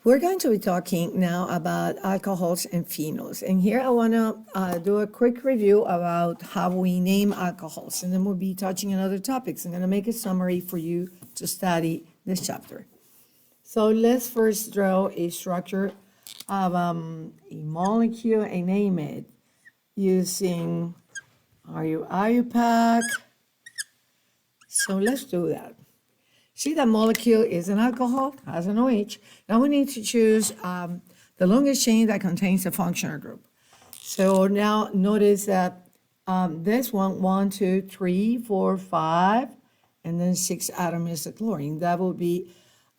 We're going to be talking now about alcohols and phenols. And here I want to do a quick review about how we name alcohols. And then we'll be touching on other topics. I'm going to make a summary for you to study this chapter. So let's first draw a structure of a molecule and name it using IUPAC. So let's do that. See, that molecule is an alcohol, has an OH. Now we need to choose the longest chain that contains a functional group. So now notice that this one, 1, 2, 3, 4, 5, and then 6 atoms is the chlorine. That will be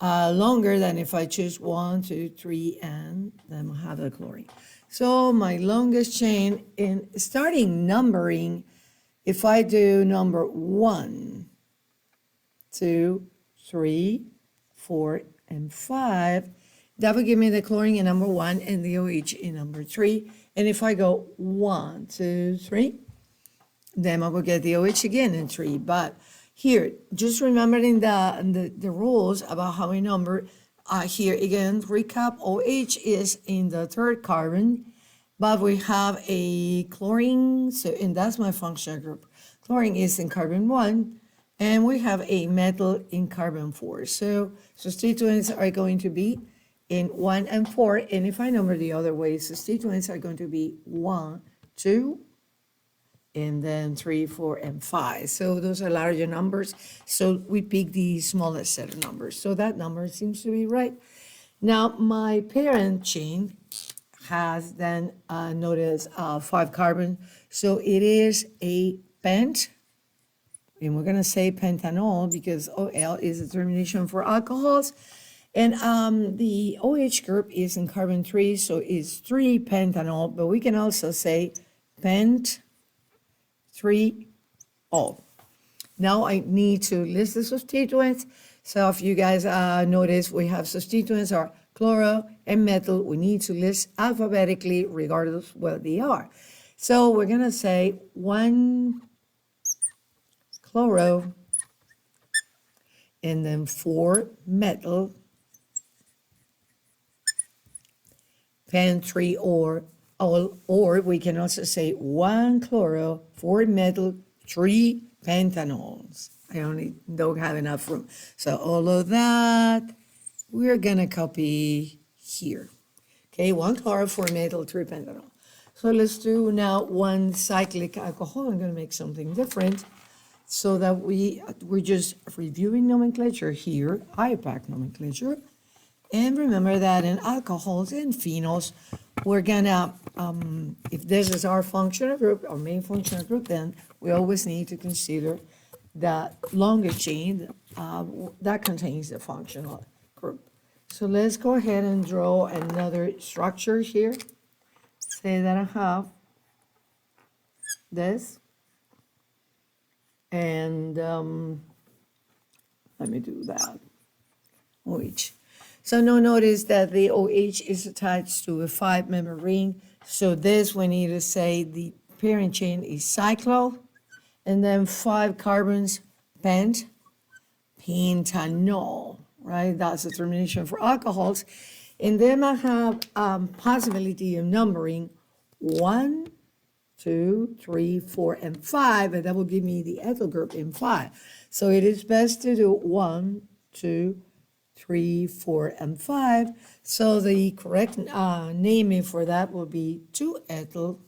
longer than if I choose 1, 2, 3, and then we'll have the chlorine. So my longest chain, in starting numbering, if I do number 1, 2, 3, 4, and 5, that will give me the chlorine in number 1 and the OH in number 3. And if I go 1, 2, 3, then I will get the OH again in 3. But here, just remembering the rules about how we number, here again, recap, OH is in the third carbon, but we have a chlorine, so, and that's my functional group. Chlorine is in carbon 1, and we have a metal in carbon 4. So substituents are going to be in 1 and 4. And if I number the other way, substituents are going to be 1, 2, and then 3, 4, and 5. So those are larger numbers. So we pick the smallest set of numbers. So that number seems to be right. Now my parent chain has then, notice 5 carbon. So it is a pent. And we're going to say pentanol because OL is a termination for alcohols. And the OH group is in carbon 3, so it's 3-pentanol, but we can also say pent 3-ol. Now I need to list the substituents. So if you guys notice, we have substituents are chloro and metal. We need to list alphabetically regardless what they are. So we're going to say 1 chloro, and then 4 metal, pen 3 or we can also say 1 chloro, 4 metal, 3 pentanols. I only don't have enough room. So all of that, we're gonna copy here. Okay, 1 chloro, 4 metal, 3 pentanol. So let's do now 1 cyclic alcohol. I'm gonna make something different, so that we're just reviewing nomenclature here, IUPAC nomenclature. And remember that in alcohols and phenols, we're gonna, if this is our functional group, our main functional group, then we always need to consider that longer chain that contains the functional group. So let's go ahead and draw another structure here. Say that I have this. And let me do that, OH. So now notice that the OH is attached to a 5-member ring. So this, we need to say the parent chain is cyclo, and then 5 carbons, pentanol, right? That's the termination for alcohols. And then I have possibility of numbering 1, 2, 3, 4, and 5, and that will give me the ethyl group in 5. So it is best to do 1, 2, 3, 4, and 5. So the correct naming for that will be 2-ethyl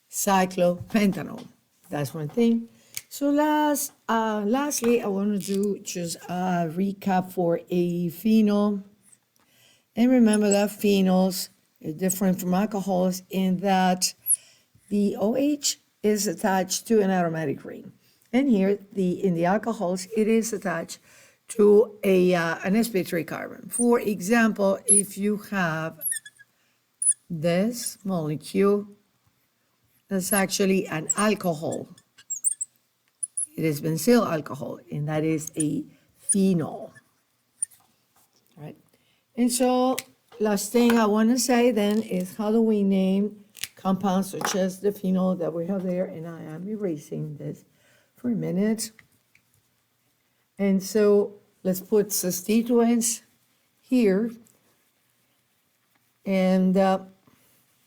cyclopentanol. That's one thing. So lastly, I want to do just a recap for a phenol. And remember that phenols is different from alcohols in that the OH is attached to an aromatic ring. And here, in the alcohols, it is attached to an sp3 carbon. For example, if you have this molecule, that's actually an alcohol. It is benzyl alcohol, and that is a phenol. All right. And so last thing I want to say then is how do we name compounds such as the phenol that we have there, and I am erasing this for a minute. And so let's put substituents here and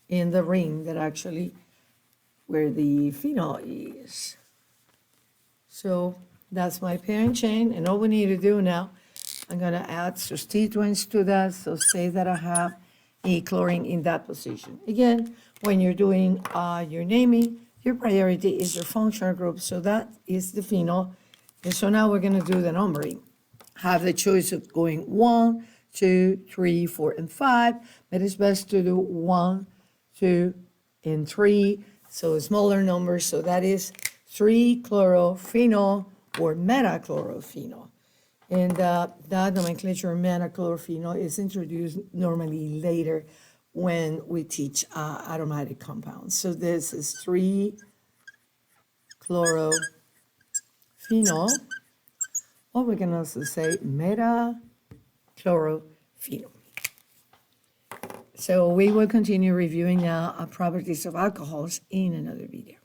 in the ring that actually where the phenol is. So that's my parent chain, and all we need to do now, I'm gonna add substituents to that, so say that I have a chlorine in that position. Again, when you're doing your naming, your priority is your functional group, so that is the phenol. And so now we're gonna do the numbering. Have the choice of going 1, 2, 3, 4, and 5, but it's best to do 1, 2, and 3, so smaller numbers, so that is 3-chlorophenol or metachlorophenol. And that nomenclature metachlorophenol is introduced normally later when we teach aromatic compounds. So this is 3-chlorophenol, or we can also say metachlorophenol. So we will continue reviewing now properties of alcohols in another video.